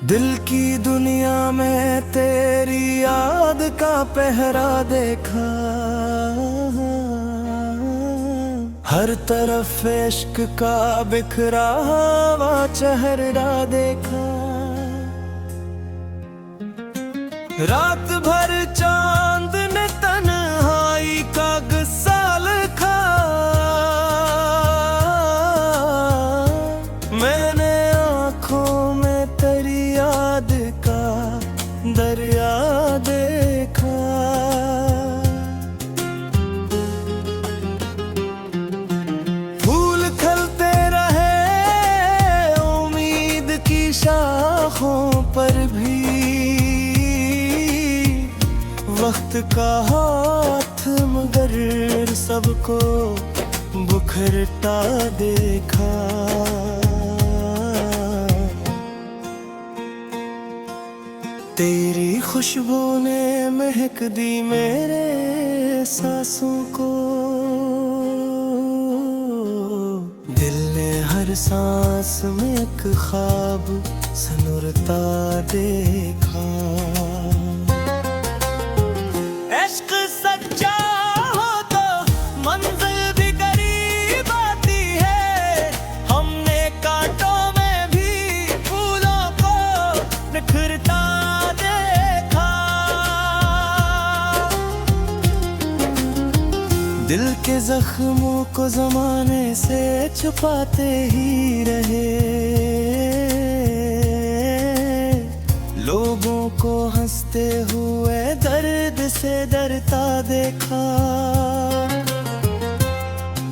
दिल की दुनिया में तेरी याद का पहरा देखा, हर तरफ इश्क का बिखरा हुआ चेहरा देखा। रात भर चांद ने तन्हाई का गुस्सा लिखा, मैंने आँखों में तेरी याद का दरिया देखा। फूल खिलते रहे उम्मीद की शाखों पर भी, वक्त का हाथ मगर सबको बुखरता देखा। तेरी खुशबू ने महक दी मेरे सांसों को, दिल ने हर सांस में एक ख्वाब सनुरता देखा। इश्क सच्चा हो तो मंजिल भी करीब आती है, हमने कांटों में भी फूलों को निखरता देखा। दिल के जख्मों को जमाने से छुपाते ही रहे, लोगों को हंसते हुए दर्द से डरता देखा।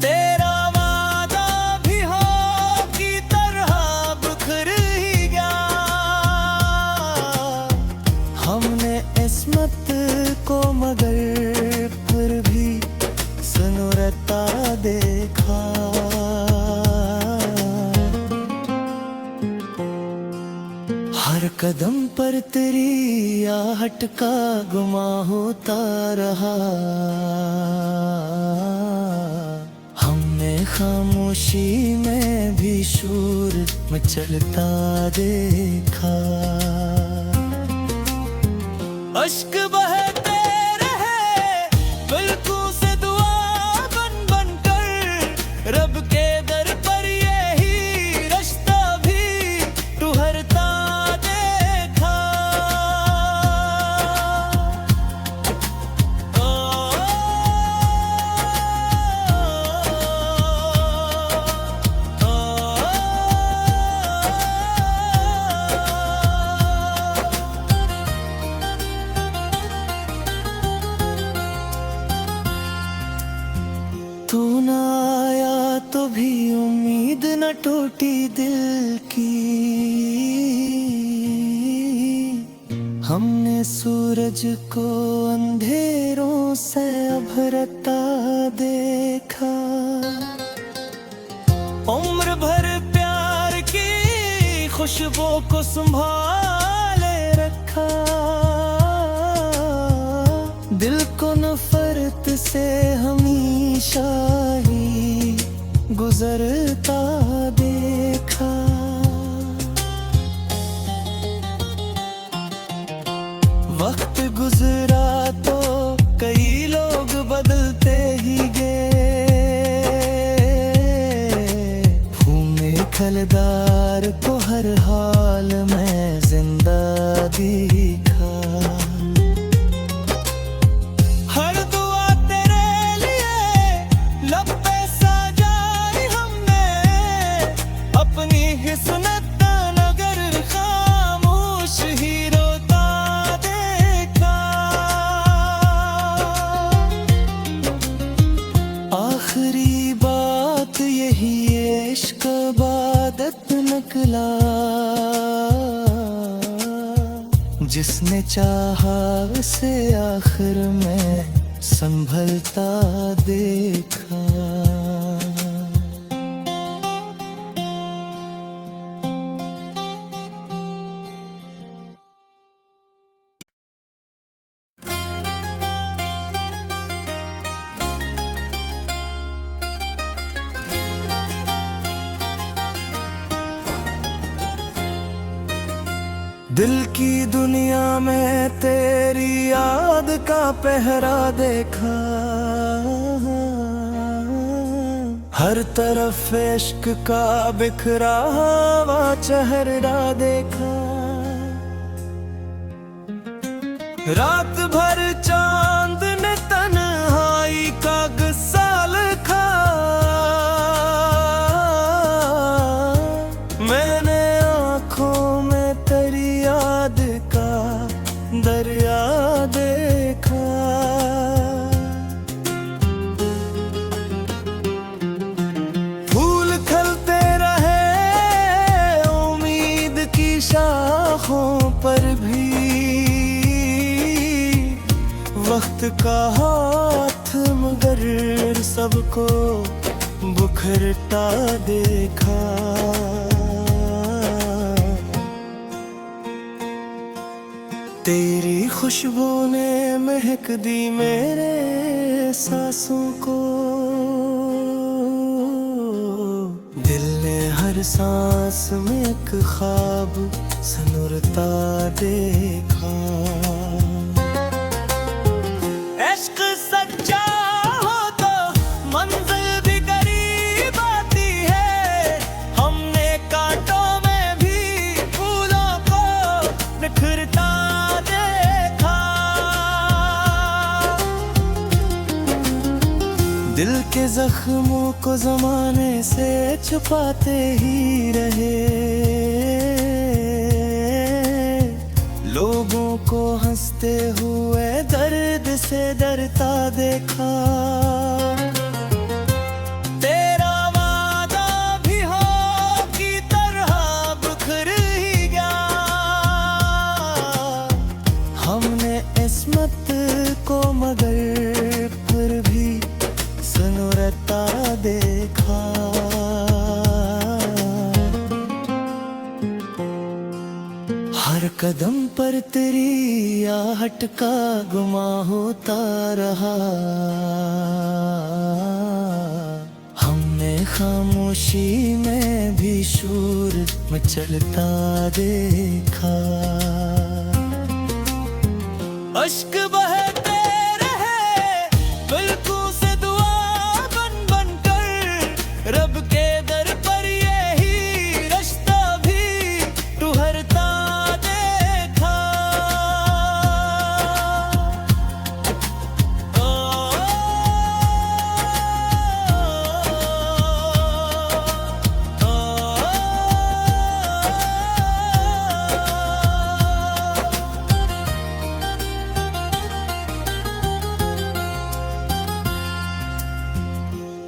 तेरा वादा भी हो की तरह बिखर ही गया, हमने इस्मत को मगर फिर भी सनुरता देखा। हर कदम पर तेरी आहट का गुमा होता रहा, हमने खामोशी में भी शोर मचलता देखा। अश्क बहते रहे पलकों से दुआ बन बन कर, रब के दर पर यही रिश्ता भी टुहरता देखा। तू न आया तो भी उम्मीद न टूटी दिल की, हमने सूरज को अंधेरों से अभरता देखा। उम्र भर प्यार की खुशबू को संभाले रखा, दिल को नफरत से हमेशा ही गुजरता देखा। वक्त गुजरा तो कई लोग बदलते ही गए, फूले खलदार को हर हाल में जिंदा देखा। हर दुआ तेरे लिए लब पे सजाई हमने, अपनी हिस्सत नगर खामोश ही रोता देखा। आखिरी बात यही इश्क इबादत निकला, जिसने चाहा उसे आखिर में संभलता देखा। दिल की दुनिया में तेरी याद का पहरा देखा, हर तरफ इश्क का बिखरा हुआ चेहरा देखा। रात भर चांद ने तन्हाई का गुस्सा लिखा, मैंने आँखों में तेरी याद का दरिया देखा। फूल खिलते रहे उम्मीद की शाखों पर भी, वक्त का हाथ मगर सबको बुखरता देखा। तेरी खुशबू ने महक दी मेरे सांसों को, दिल ने हर सांस में एक ख्वाब सनुरता देखा। इश्क सच्चा हो तो मंजिल भी करीब आती है, हमने कांटों में भी फूलों को निखरता देखा। दिल के जख्मों को जमाने से छुपाते ही रहे, लोगों को हंसते हुए दर्द से डरता देखा। तेरा वादा भी हो की तरह बिखर ही गया, हमने इस्मत को मगर फिर भी सनुरता देखा। हर कदम पर तेरी आहट का गुमा होता रहा, हमने खामोशी में भी शोर मचलता देखा। अश्क बहते रहे पलकों से दुआ बन बन कर, रब के दर पर यही रिश्ता भी टुहरता देखा।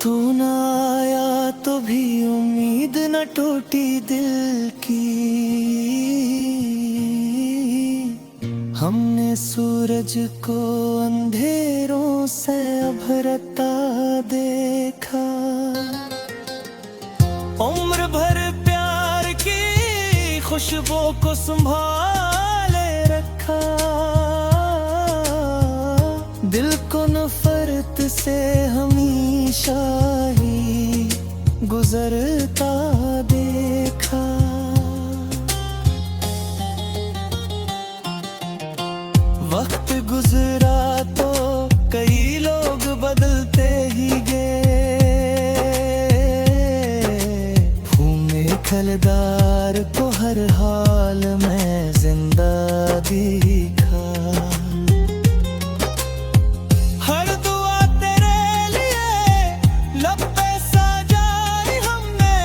तू न आया तो भी उम्मीद न टूटी दिल की, हमने सूरज को अंधेरों से अभरता देखा। उम्र भर प्यार की खुशबू को संभाले रखा, दिल को नफरत से हमेशा ही गुजरता देखा। वक्त गुजरा तो कई लोग बदलते ही गए, फूमे खलदार को हर हाल में जिंदा देखा। हर दुआ तेरे लिए लब पे सजाई हमने,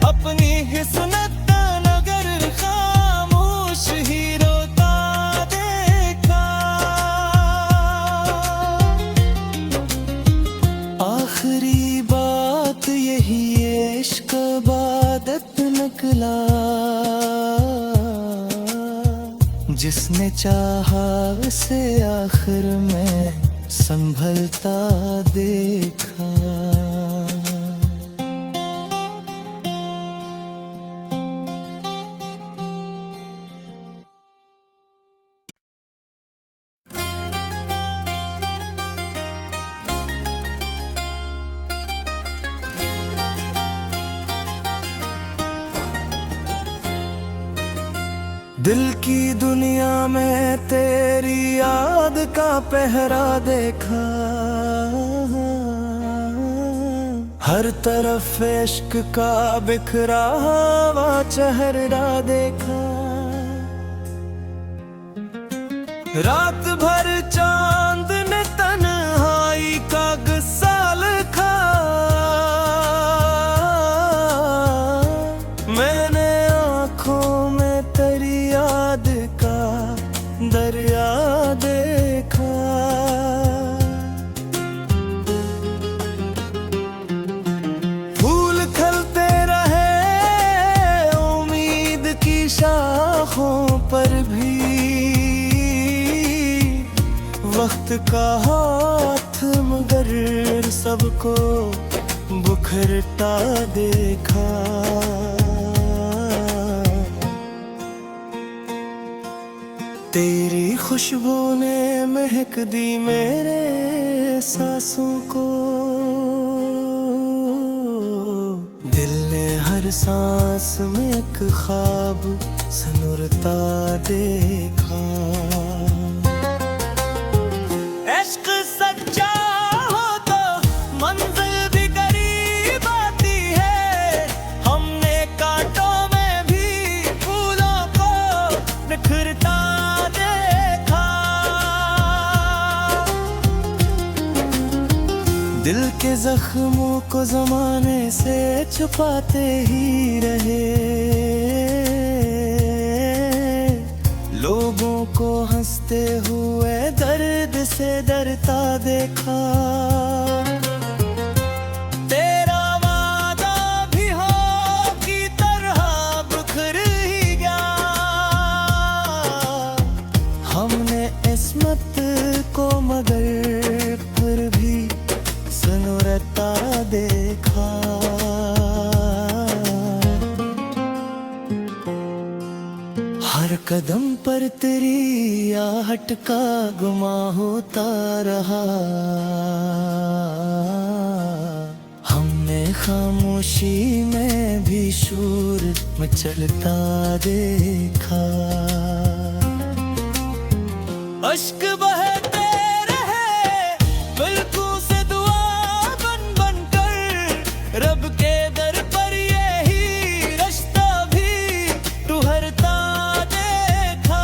अपनी हिस्नत नगर खामोश ही रोता देखा। आखिरी बात यही इश्क इबादत निकला, जिसने चाहा उसे आखिर में संभलता देखा। दिल की दुनिया में तेरी याद का पहरा देखा, हर तरफ इश्क का बिखरा हुआ चेहरा देखा। रात भर चांद ने तन्हाई का गुस्सा लिखा, मैंने आँखों में तेरी याद का दरिया देखा। फूल खिलते रहे उम्मीद की शाखों पर भी, वक्त का हाथ मगर सबको बुखरता देखा। तेरी खुशबू ने महक दी मेरे सांसों को, दिल ने हर सांस में एक ख्वाब सनुरता देखा। इश्क सच्चा हो तो मंजिल भी करीब आती है, हमने कांटों में भी फूलों को निखरता देखा। दिल के जख्मों को जमाने से छुपाते ही रहे, लोगों को हंसते हुए दर्द से डरता देखा। तेरा वादा भी हो की तरह बिखर ही गया, हमने इस्मत को मगर फिर भी सनुरता देखा। हर कदम पर तेरी आहट का गुमा होता रहा, हमने खामोशी में भी शोर मचलता देखा। अश्क बहते रहे पलकों से दुआ बन बन कर, रब के दर पर यही रिश्ता भी टुहरता देखा।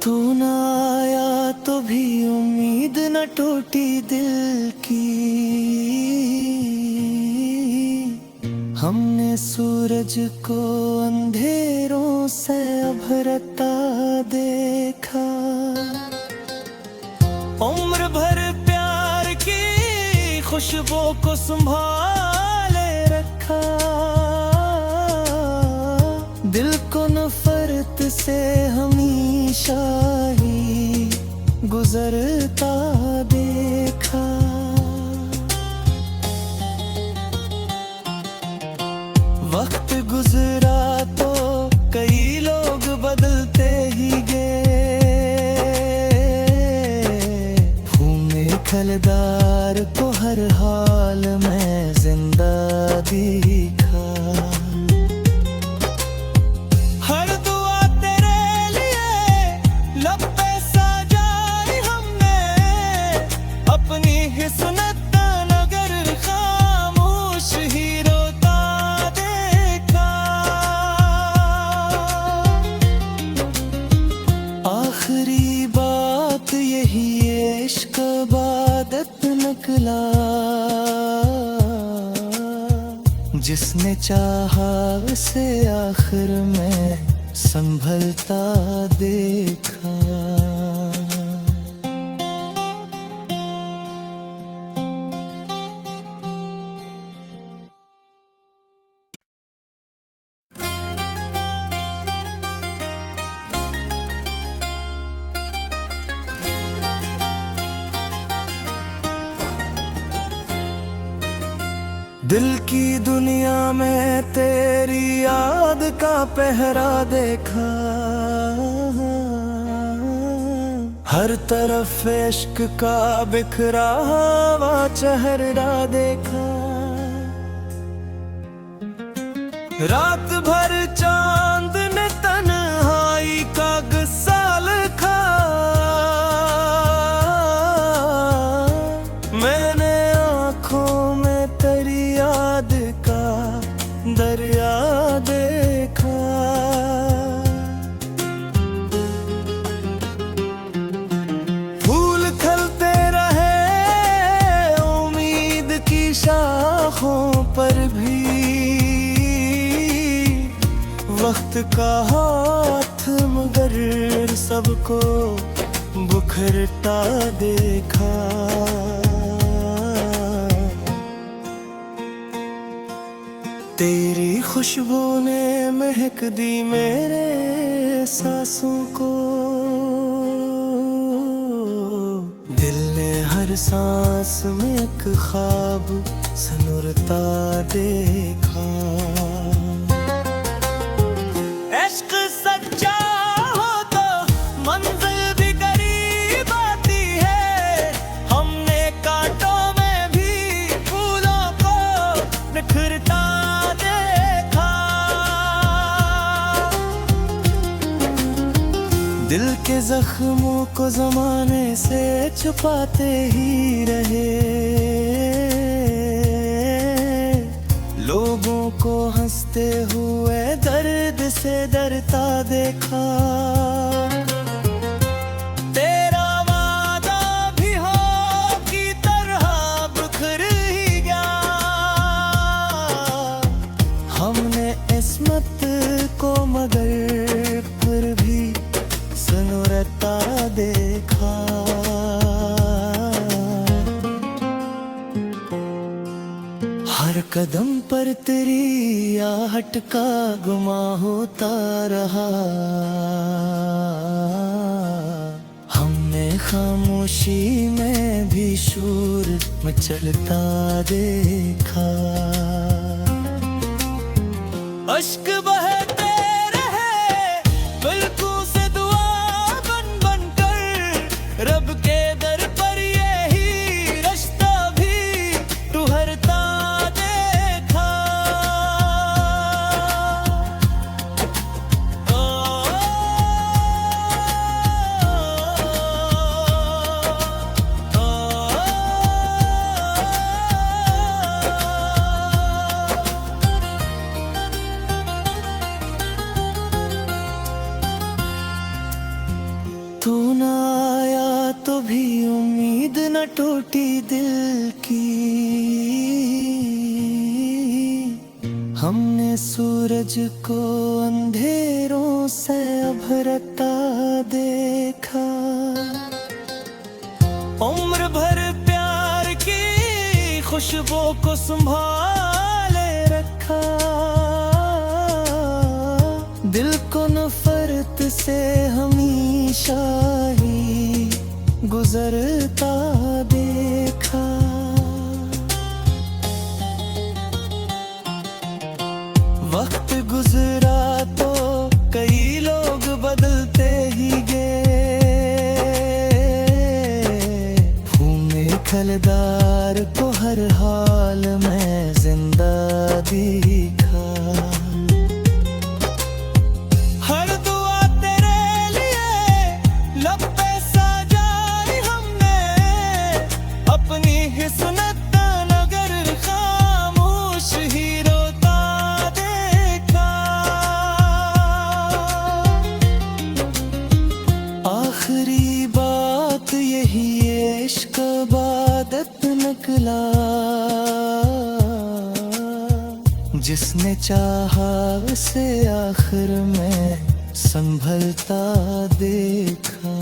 तू न आया तो भी उम्मीद न टूटी दिल की, हमने सूरज को अंधेरों से अभरता देखा। उम्र भर प्यार की खुशबू को संभाले रखा, दिल को नफरत से हमेशा ही गुजरता देखा। वक्त गुजरा तो कई लोग बदलते ही गए, फूमे खलदार को हर हाल में जिंदा देखा। हर दुआ तेरे लिए लब पे सजाई हमने, अपनी हिस्नत नगर खामोश ही रोता देखा। आखिरी बात यही इश्क इबादत निकला, जिसने चाहा उसे आखिर में संभलता देखा। दिल की दुनिया में तेरी याद का पहरा देखा, हर तरफ इश्क का बिखरा हुआ चेहरा देखा। रात भर चांद ने तन्हाई का गुस्सा लिखा, मैंने आँखों में तेरी याद का दरिया देखा। फूल खिलते रहे उम्मीद की शाखों पर भी, वक्त का हाथ मगर सबको बुखरता देखा। तेरी खुशबू ने महक दी मेरे सांसों को, दिल ने हर सांस में एक ख्वाब सनुरता देखा। इश्क सच्चा हो तो मंजिल भी करीब आती है, हमने कांटों में भी फूलों को निखरता देखा। दिल के जख्मों को जमाने से छुपाते ही रहे, लोगों को हंसते हुए दर्द से डरता देखा। तेरा वादा भी हो की तरह बिखर ही गया, हमने इस्मत को मगर फिर भी सनुरता देखा। हर कदम पर तेरी आहट का गुमा होता रहा, हमने खामोशी में भी शोर मचलता देखा। अश्क बहते रहे पलकों से दुआ बन बन कर, रब के दर पर यही रिश्ता भी टुहरता देखा। तू न आया तो भी उम्मीद न टूटी दिल की, हमने सूरज को अंधेरों से अभरता देखा। उम्र भर प्यार की खुशबू को संभाले रखा, दिल को नफरत से हमेशा ही गुजरता देखा। वक्त गुजरा तो कई लोग बदलते ही गए, फूमे खलदार को हर हाल में जिंदा देखा। हर दुआ तेरे लिए लब पे सजाई हमने, अपनी हिस्नत नगर खामोश ही रोता देखा। आखिरी बात यही इश्क इबादत निकला, जिसने चाहा उसे आखिर में संभलता देखा।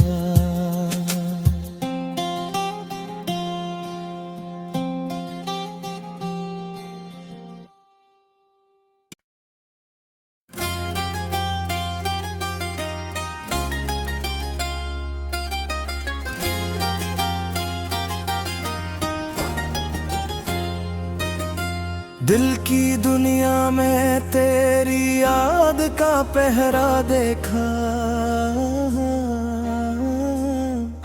दिल की दुनिया में तेरी याद का पहरा देखा,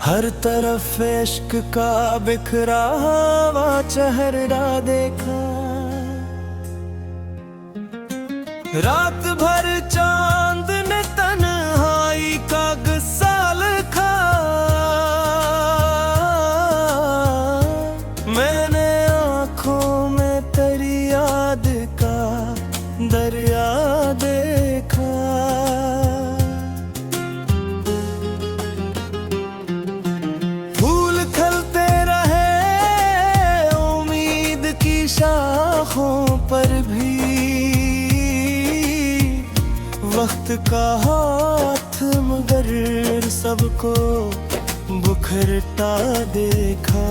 हर तरफ इश्क का बिखरा हुआ चेहरा देखा। रात भर चांद ने तन्हाई का गुस्सा लिखा, मैंने आँखों में तेरी याद का दरिया देखा। फूल खिलते रहे उम्मीद की शाखों पर भी, वक्त का हाथ मगर सबको बुखरता देखा।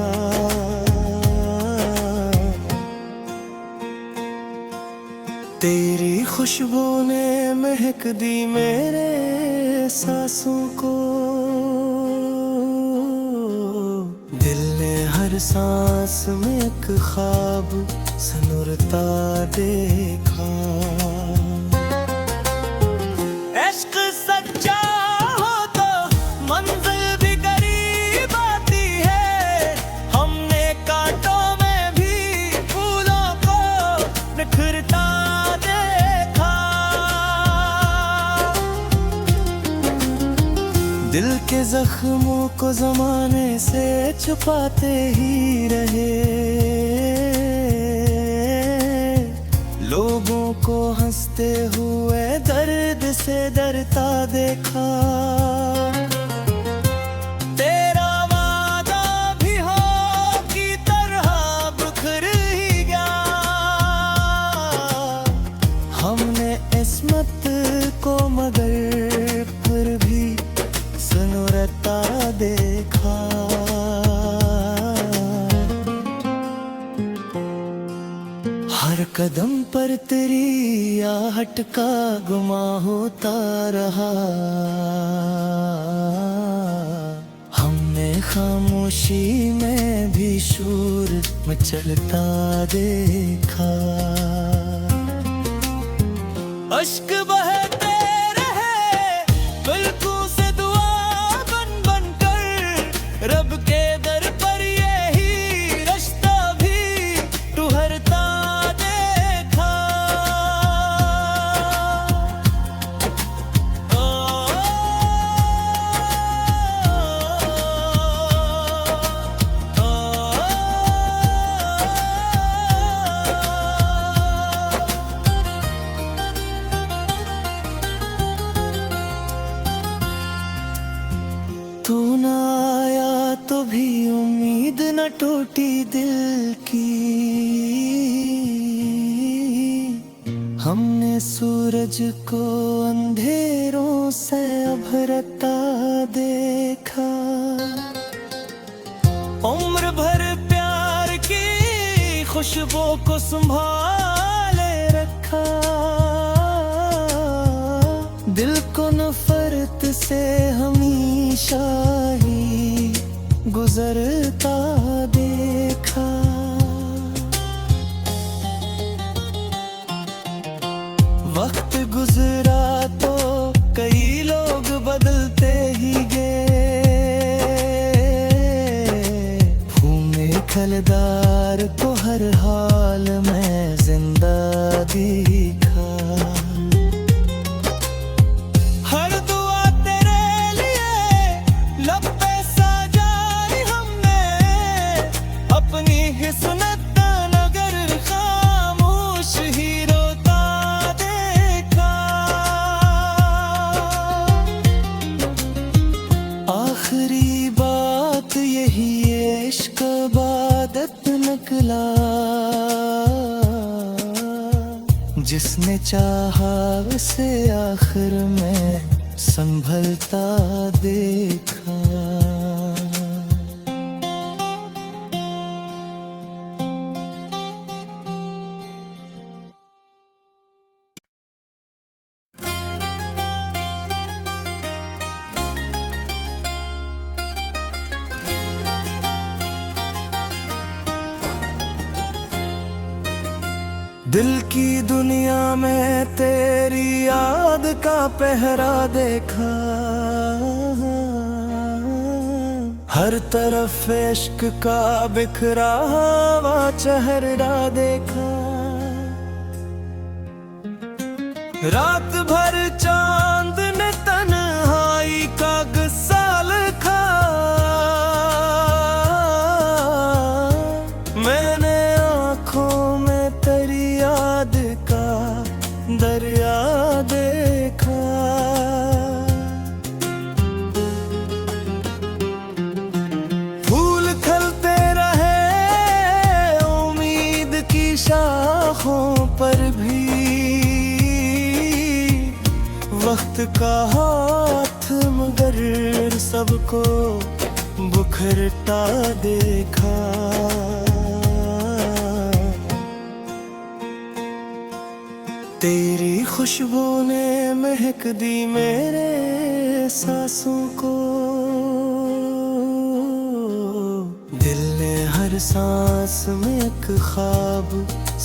तेरी खुशबू ने महक दी मेरे सांसों को, दिल ने हर सांस में एक ख्वाब सनुरता देखा। इश्क सच्चा हो तो मंजिल भी करीब आती है, हमने कांटों में भी फूलों को निखरता देखा। दिल के जख्मों को जमाने से छुपाते ही रहे, लोगों को हंसते हुए दर्द से डरता देखा। तेरा वादा भी हो की तरह बिखर ही गया, हमने इस्मत को मगर फिर भी सनुरता देखा। हर कदम पर तेरी आहट का गुमा होता रहा, हमने खामोशी में भी शोर मचलता देखा। अश्क बहते रहे पलकों से दुआ बन बन कर, रब के दर पर यही रिश्ता भी टुहरता देखा। तू न आया तो भी उम्मीद न टूटी दिल की, हमने सूरज को अंधेरों से उभरता देखा। उम्र भर प्यार की खुशबू को संभाले रखा, दिल को नफरत से हमेशा ही गुजरता देखा। वक्त गुजरा तो कई लोग बदलते ही गए, फूमे खलदार को हर हाल में जिंदा देखा। हर दुआ तेरे लिए लब पे सजाई हमने, अपनी हिस्सत नगर खामोश ही रोता देखा। आखिरी बात यही इश्क इबादत निकला, जिसने चाहा उसे आखिर में संभलता देखा। दिल की दुनिया में तेरी याद का पहरा देखा, हर तरफ इश्क का बिखरा हुआ चेहरा देखा। रात भर चांद ने तन्हाई का गुस्सा लिखा, मैंने आँखों में तेरी याद का दरिया देखा। फूल खिलते रहे उम्मीद की शाखों पर भी, वक्त का हाथ मगर सबको बुखरता देखा। तेरी खुशबू ने महक दी मेरे सांसों को, दिल ने हर सांस में एक ख्वाब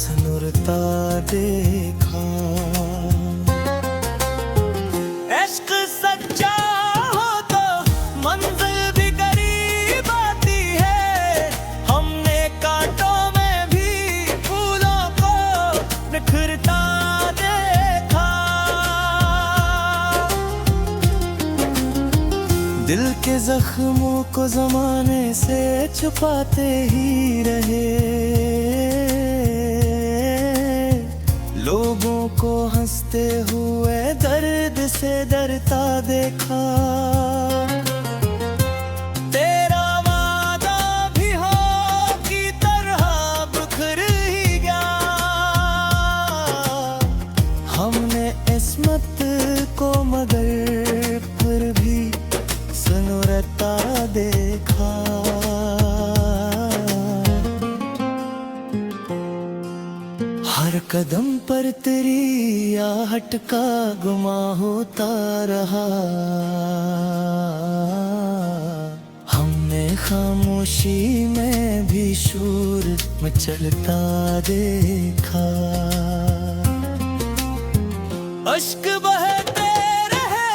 सनुरता देखा। इश्क सच्चा हो तो मंजिल भी करीब आती है, हमने कांटों में भी फूलों को निखरता देखा। दिल के जख्मों को जमाने से छुपाते ही रहे, लोगों को हंसते हुए दर्द से डरता देखा। तेरा वादा भी हो की तरह बिखर ही गया, हमने इस्मत को मगर फिर भी सनुरता देखा। हर कदम पर तेरी आहट का गुमा होता रहा, हमने खामोशी में भी शोर मचलता देखा। अश्क बहते रहे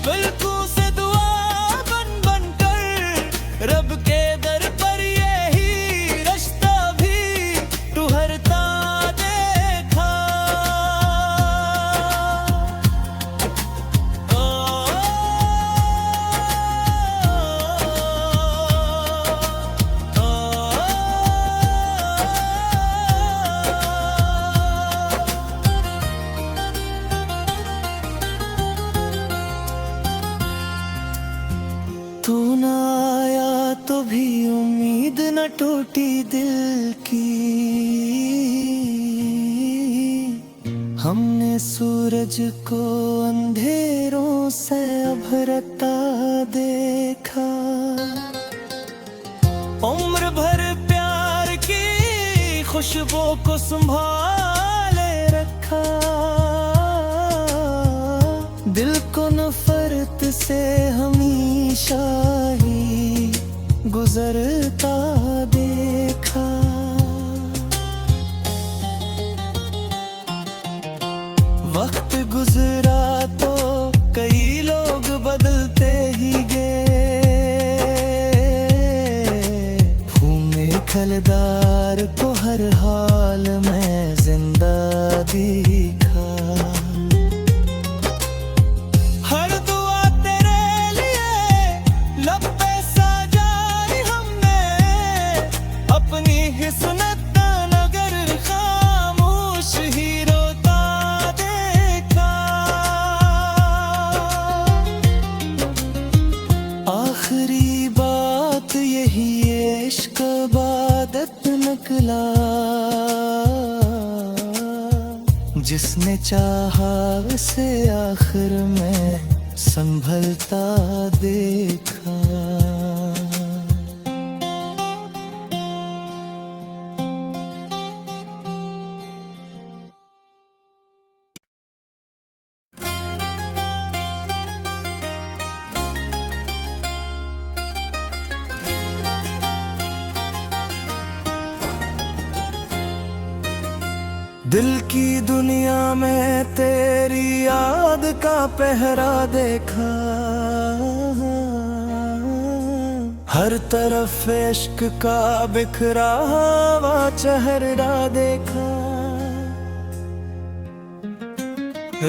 पलकों से दुआ बन बन कर, रब के दर पर यही रिश्ता भी टुहरता देखा। तू न आया तो भी उम्मीद न टूटी दिल की, हमने सूरज को अंधेरों से अभरता देखा। उम्र भर प्यार की खुशबू को संभाले रखा, दिल को नफरत से हमेशा ही गुजरता देखा। वक्त गुजरा तो कई लोग बदलते ही गए, फूमे खलदार को हर हाल में जिंदा देखा। हर दुआ तेरे लिए लब पे सजाई हमने, अपनी हिस्नत नगर खामोश ही रोता देखा। आखिरी बात यही इश्क इबादत निकला, जिसने चाहा उसे आखिर में संभलता देखा। दिल की दुनिया में तेरी याद का पहरा देखा, हर तरफ इश्क का बिखरा हुआ चेहरा देखा।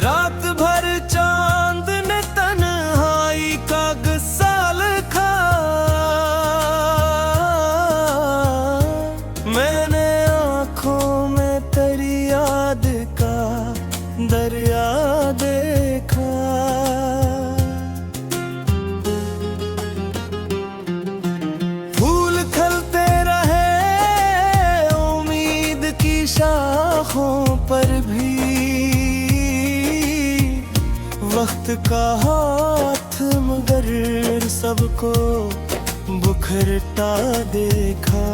रात भर चांद ने तन्हाई का गुस्सा लिखा, मैंने आँखों में तेरी याद का दरिया देखा। फूल खिलते रहे उम्मीद की शाखों पर भी, वक्त का हाथ मगर सबको बुखरता देखा।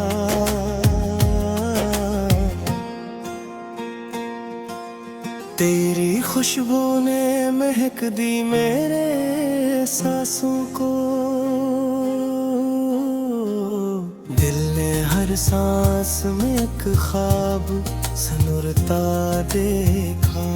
तेरी खुशबू ने महक दी मेरे सांसों को, दिल ने हर सांस में एक ख्वाब सनुरता देखा।